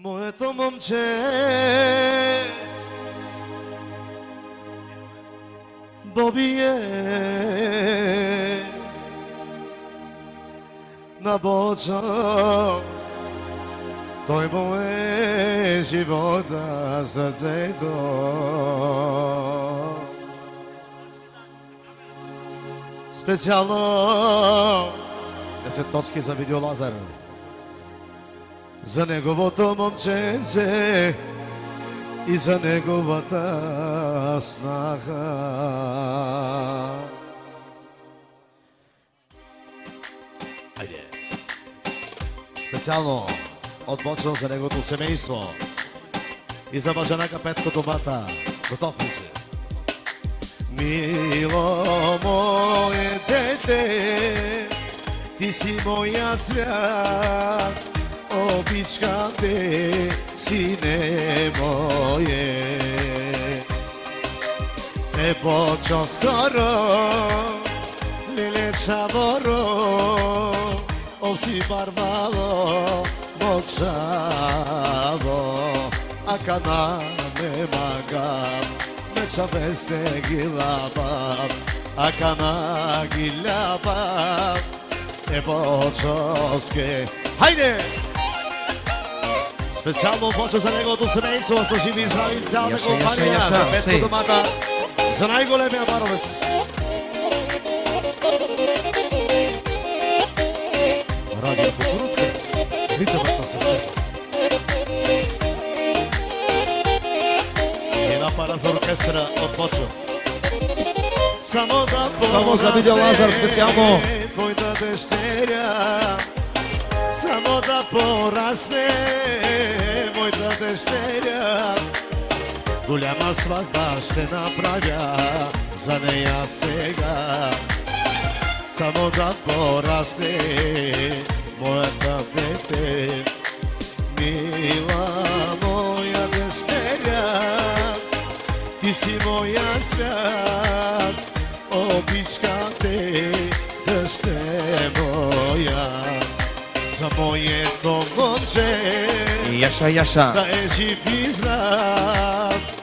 Моето момче Бобие на Бочо, той му е живота сърцето. Специално 10 точки за Видео Лазар. За неговото момченце и за неговата снаха. Айде! Специално от Бочо за неговото семейство и за баджанака Петко Добата. Готов ли си? Мило мое дете, ти си моя цвят, обичкам те, сине мое. Бочо скоро, леле чаворо, овси барбало, мочаво, акана не магам, меча бесе гилабам, акана гилабам, Бочоске. Хайде! Специално Бочо за неговото семейство, са живи и здрави цялата компания, за Петко Домата, за най-големия баровец. Радио Кукурутка, ритъмът на сърцето. Една пара за оркестъра от Бочо. Само за Видео Лазар специално. Твоята дъщеря, само да порасне моята дъщеря. Голяма сватба ще направя за нея сега. Само да порасне моята дете, мила моя дъщеря. Ти си моя свят, обичкам те, дъще моя. За моето момче Яша, Яша. да е жив и здрав.